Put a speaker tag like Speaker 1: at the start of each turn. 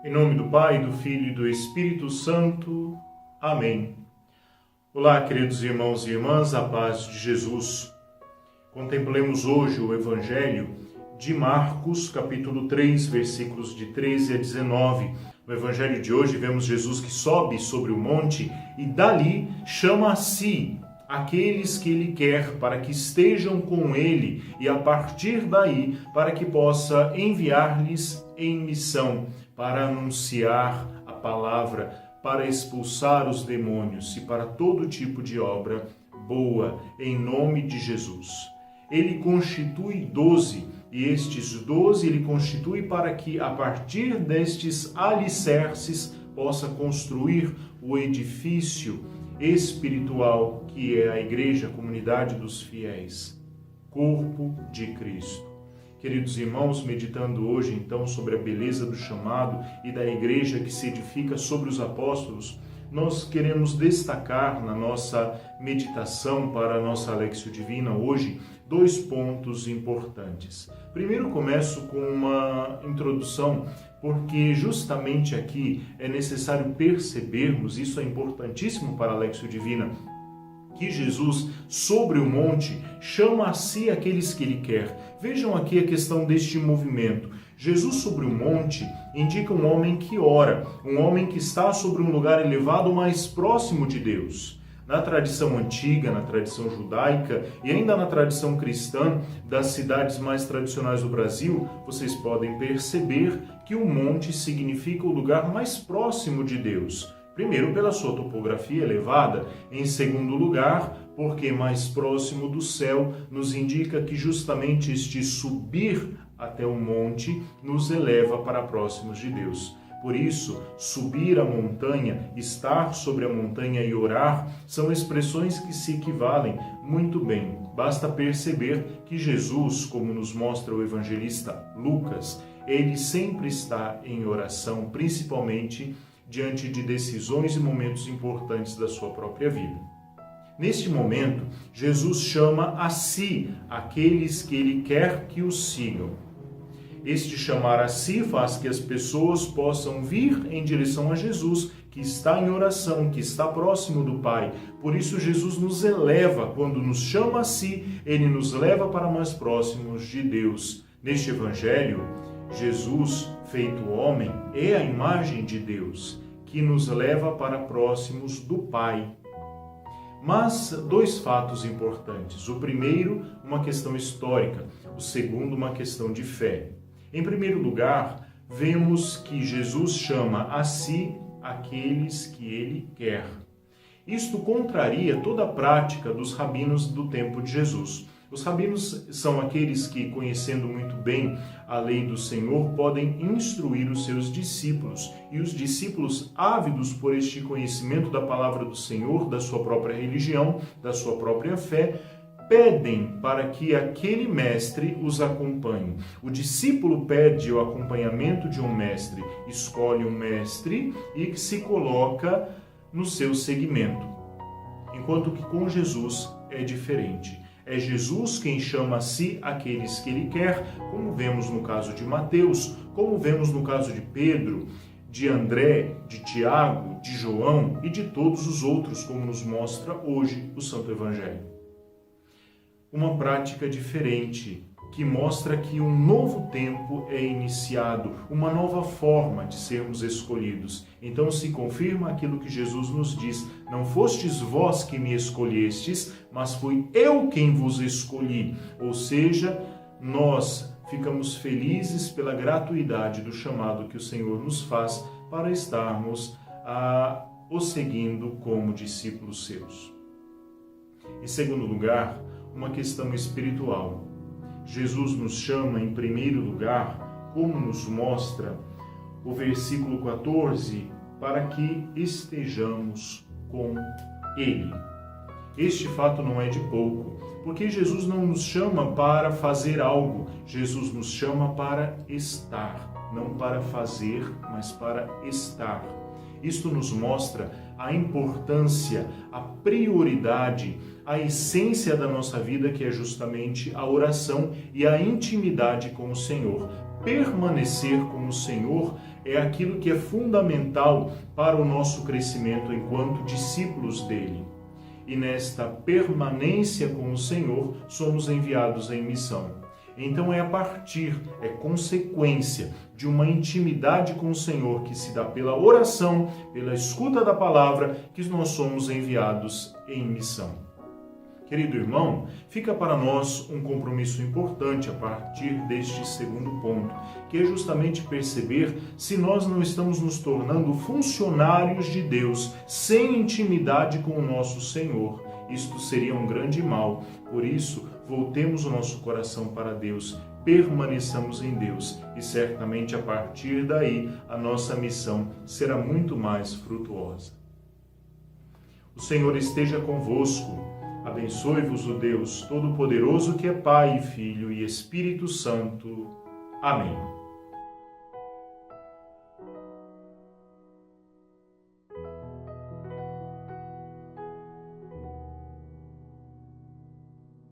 Speaker 1: Em nome do Pai, do Filho e do Espírito Santo. Amém. Olá, queridos irmãos e irmãs, a paz de Jesus. Contemplemos hoje o Evangelho de Marcos, capítulo 3, versículos de 13 a 19. No Evangelho de hoje vemos Jesus que sobe sobre o monte e dali chama a si aqueles que ele quer para que estejam com ele e a partir daí para que possa enviar-lhes em missão para anunciar a palavra, para expulsar os demônios e para todo tipo de obra boa em nome de Jesus. Ele constitui 12 e estes 12 ele constitui para que a partir destes alicerces possa construir o edifício espiritual que é a igreja, a comunidade dos fiéis, corpo de Cristo. Queridos irmãos, meditando hoje então sobre a beleza do chamado e da igreja que se edifica sobre os apóstolos, nós queremos destacar na nossa meditação para a nossa Alexio Divina hoje 2 pontos importantes. Primeiro começo com uma introdução, porque justamente aqui é necessário percebermos, isso é importantíssimo para a Alexio Divina, que Jesus, sobre o monte, chama a si aqueles que ele quer. Vejam aqui a questão deste movimento. Jesus sobre o monte indica um homem que ora, um homem que está sobre um lugar elevado mais próximo de Deus. Na tradição antiga, na tradição judaica e ainda na tradição cristã das cidades mais tradicionais do Brasil, vocês podem perceber que o monte significa o lugar mais próximo de Deus. Primeiro, pela sua topografia elevada. Em segundo lugar, porque mais próximo do céu nos indica que justamente este subir até o monte nos eleva para próximos de Deus. Por isso, subir a montanha, estar sobre a montanha e orar são expressões que se equivalem muito bem. Basta perceber que Jesus, como nos mostra o evangelista Lucas, ele sempre está em oração, principalmente diante de decisões e momentos importantes da sua própria vida. Neste momento, Jesus chama a si aqueles que ele quer que o sigam. Este chamar a si faz que as pessoas possam vir em direção a Jesus, que está em oração, que está próximo do Pai. Por isso Jesus nos eleva, quando nos chama a si, ele nos leva para mais próximos de Deus. Neste Evangelho, Jesus, feito homem, é a imagem de Deus, que nos leva para próximos do Pai. Mas 2 fatos importantes. O primeiro, uma questão histórica. O segundo, uma questão de fé. Em primeiro lugar, vemos que Jesus chama a si aqueles que ele quer. Isto contraria toda a prática dos rabinos do tempo de Jesus. Os rabinos são aqueles que, conhecendo muito bem a lei do Senhor, podem instruir os seus discípulos. E os discípulos, ávidos por este conhecimento da palavra do Senhor, da sua própria religião, da sua própria fé, pedem para que aquele mestre os acompanhe. O discípulo pede o acompanhamento de um mestre, escolhe um mestre e que se coloca no seu seguimento. Enquanto que com Jesus é diferente. É Jesus quem chama a si aqueles que ele quer, como vemos no caso de Mateus, como vemos no caso de Pedro, de André, de Tiago, de João e de todos os outros, como nos mostra hoje o Santo Evangelho. Uma prática diferente, que mostra que um novo tempo é iniciado, uma nova forma de sermos escolhidos. Então se confirma aquilo que Jesus nos diz: não fostes vós que me escolhestes, mas fui eu quem vos escolhi. Ou seja, nós ficamos felizes pela gratuidade do chamado que o Senhor nos faz para estarmos o seguindo como discípulos seus. Em segundo lugar, uma questão espiritual. Jesus nos chama, em primeiro lugar, como nos mostra o versículo 14, para que estejamos com Ele. Este fato não é de pouco, porque Jesus não nos chama para fazer algo, Jesus nos chama para estar, não para fazer, mas para estar. Isto nos mostra a importância, a prioridade, a essência da nossa vida, que é justamente a oração e a intimidade com o Senhor. Permanecer com o Senhor é aquilo que é fundamental para o nosso crescimento enquanto discípulos dele. E nesta permanência com o Senhor, somos enviados em missão. Então é consequência de uma intimidade com o Senhor que se dá pela oração, pela escuta da palavra, que nós somos enviados em missão. Querido irmão, fica para nós um compromisso importante a partir deste segundo ponto, que é justamente perceber se nós não estamos nos tornando funcionários de Deus, sem intimidade com o nosso Senhor. Isto seria um grande mal. Por isso, voltemos o nosso coração para Deus, permaneçamos em Deus e certamente a partir daí a nossa missão será muito mais frutuosa. O Senhor esteja convosco. Abençoe-vos o Deus Todo-Poderoso, que é Pai, Filho e Espírito Santo. Amém.